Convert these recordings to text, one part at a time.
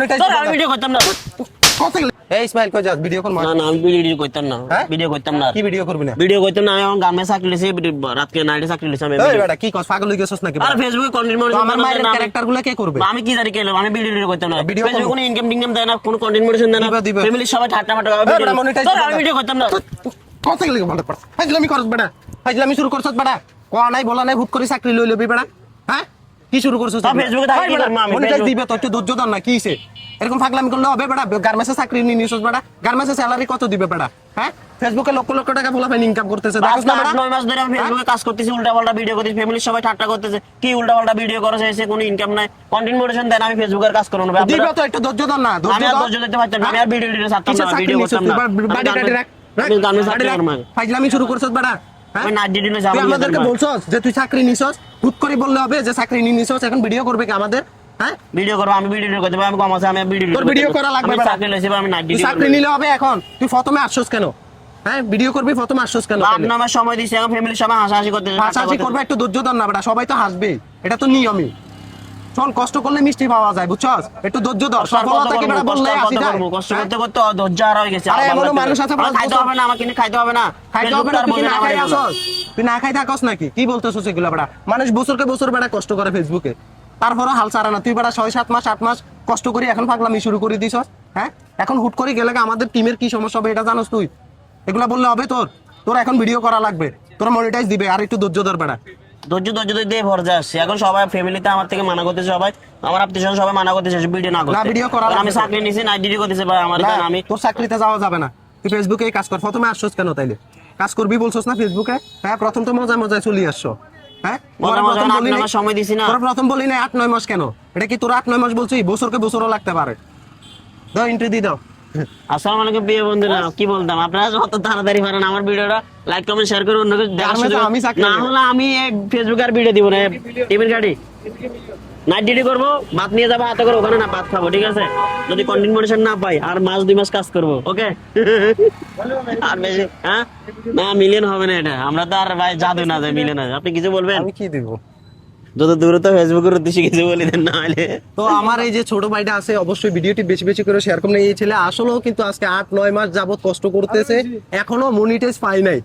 আমি ভিডিও করতাম না। এই ইসমাইল কই যাস ভিডিও কর? না আমি ভিডিও করতাম না, ভিডিও করতাম না। কি ভিডিও করবি না? ভিডিও করতাম না। আমি আমার গামে চাকরি লিছি, রাতকে নাইটে চাকরি লিছি আমি। এই বেটা কি কস? পাগল হই গেছস নাকি? আর ফেসবুকে কন্টেন্ট মনিটর আমার মায়ের ক্যারেক্টারগুলো কে করবে? আমি কি জানি কে? আমি ভিডিও করতাম না। ফেসবুকে কোনো ইনকাম টিনকাম দেয় না, কোনো কন্টেন্ট মনিটর দেয় না। ফ্যামিলি সবাই ঠাট্টা ফাটা আমি ভিডিও করতাম না। কত লাগে ভালো পড়া। ফাইজলামি করছ বেটা? ফাইজলামি শুরু করছস বেটা? কোয়া নাই বলা নাই, হুট করে চাকরি লই লবি বেটা? হ্যাঁ কি শুরু করছস? ফেসবুকে থাকি কি করব আমি? মনিটাইজ দিবে তো, একটু ধৈর্য ধর না। কি হইছে? এরকম ফাগলামি করলে হবে বেটা? গার্মেন্টসে চাকরি নিয়ে নিছস বেটা? গার্মেন্টসে স্যালারি কত দিবে বেটা? হ্যাঁ ফেসবুকে লক্ষ লক্ষ টাকা বলা ফাইন ইনকাম করতেছে। দেখছ না বেটা? 9 মাস ধরে আমি ফেসবুকে কাজ করতেছি, উল্টাপাল্টা ভিডিও করতেছি, ফ্যামিলির সবাই ঠাট্টা করতেছে। কি উল্টাপাল্টা ভিডিও করছ? এসে কোনো ইনকাম নাই, কন্টেন্ট মনিটর দেন। আমি ফেসবুকের কাজ করব না। দিবে তো, একটু ধৈর্য ধর না। আমি আর ধৈর্য ধরতে পারতাম না। আমি আর ভিডিও ছাড়তাম না, ভিডিও করতাম না। বাড়ি কাটি রাখ। আমি গামে চাকরি করব না। ফাইজলামি শুরু করছস বেটা? আমি নাইট ডিউটি তুই আমাদেরকে বলছস যে তুই চাকরি নিছস, হুট করে বললে হবে যে চাকরি নিয়ে নিছস, এখন ভিডিও করবে কি আমাদের? হ্যাঁ ভিডিও করব, আমি ভিডিও করতে পারি। আমি কম আছে, আমি ভিডিও তোর ভিডিও করা লাগবে আমি চাকরি লইছি, আমি নাইট ডিউটি চাকরি নিলে হবে। এখন তুই প্রথমে আসছস কেন? হ্যাঁ ভিডিও করবি, প্রথমে আসছস কেন? 8 মাস সময় দিছি, এখন ফ্যামিলির সবাই হাসাহাসি করতেছে। হাসাহাসি করবে, একটু ধৈর্য ধর না বেটা। সবাই তো হাসবে, এটা তো নিয়মই। চল, কষ্ট করলে মিষ্টি পাওয়া যায়, বুঝছস? একটু ধৈর্য ধর। সফলতা কি বেটা বললে আসি যায়? কষ্ট করতে করতে ধৈর্য আর হয়ে গেছে। আরে এমনও মানুষ আছে, খাইতে হবে না, আমাকে খাইতে হবে না, খাইতে হবে না। তুই না খাই আসছস? তুই না খাই থাকস নাকি? কি বলতেছস এগুলা বেটা? মানুষ বছরকে বছর বেটা কষ্ট করে ফেসবুকে, তারপরও হাল ছাড়ে না। তুই বেটা 6-7 মাস 8 মাস কষ্ট করি, এখন পাগলামি শুরু করে দিছস। হ্যাঁ এখন হুট করে গেলে আমাদের টিমের কি সমস্যা হবে এটা জানোস তুই? এগুলা বললে হবে তোর? তোর এখন ভিডিও করা লাগবে, তোর মনিটাইজ দিবে। আর একটু ধৈর্য ধর বেটা। ধৈর্য দিয়ে ভরজা আসছে। এখন সবাই ফ্যামিলিতে আমার থেকে মানা করতেছে, সবাই আমার আত্মীয়স্বজন সবাই মানা করতেছে ভিডিও না করতে। না ভিডিও করা আমি চাকরি নিছি, নাইট ডিউটি করতেছি ভাই। আমার আমি তোর চাকরিতে যাওয়া যাবে না। তুই ফেসবুকেই কাজ কর। প্রথমে আসছস কেন তাইলে? কাজ করবি বলছস না ফেসবুকে? হ্যাঁ প্রথম তো মজা মজায় চলে আসছো। হ্যাঁ সময় দিছি না। তোর প্রথম বলি না 8-9 মাস কেন? এটা কি তোর 8-9 মাস বলছিস? বছরকে বছরও লাগতে পারে। দাও এন্ট্রি দি দাও। আসসালামু আলাইকুম প্রিয় বন্ধুরা, কি বলতাম, আপনারা যত তাড়াতাড়ি পারেন আমার ভিডিওটা লাইক কমেন্ট শেয়ার করে অন্যকে দেখার সুযোগ। না হলে আমি ফেসবুকে আর ভিডিও দিব না। টিভির গাড়ি নাইট ডিউটি করবো, ভাত নিয়ে যাবো হাতে করে, ওখানে না ভাত খাবো, ঠিক আছে? যদি কন্টেন্ট মনিটর না পাই আর 1-2 মাস কাজ করবো, ওকে? আর বেশি হ্যাঁ না, মিলিয়ন হবে না এটা। আমরা তো আর ভাই জাদু না যায় মিলিয়ন হয়। আপনি কিছু বলবেন? আমি কি দিব? যত দূরত্ব ফেসবুকের উদ্দেশ্যে কিছু বলে দেন না হলে। তো আমার এই যে ছোট ভাইটা আছে, অবশ্যই ভিডিওটি বেশি বেশি করে শেয়ার করুন। এই ছেলে আসলেও কিন্তু আজকে 8-9 মাস যাবত কষ্ট করতেছে, এখনো মনিটাইজ পাই নাই।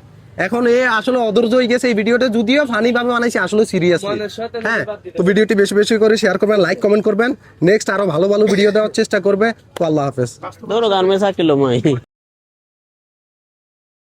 এখন এ আসলে অধৈর্য হয়ে গেছে। এই ভিডিওটা যদিও ফানি ভাবে বানাইছি, আসলে সিরিয়াসলি। হ্যাঁ তো ভিডিওটি বেশি বেশি করে শেয়ার করবেন, লাইক কমেন্ট করবেন। নেক্সট আরো ভালো ভালো ভিডিও দেওয়ার চেষ্টা করবে। তো আল্লাহ হাফেজ। ধরো গান মেসা কিলো মাই।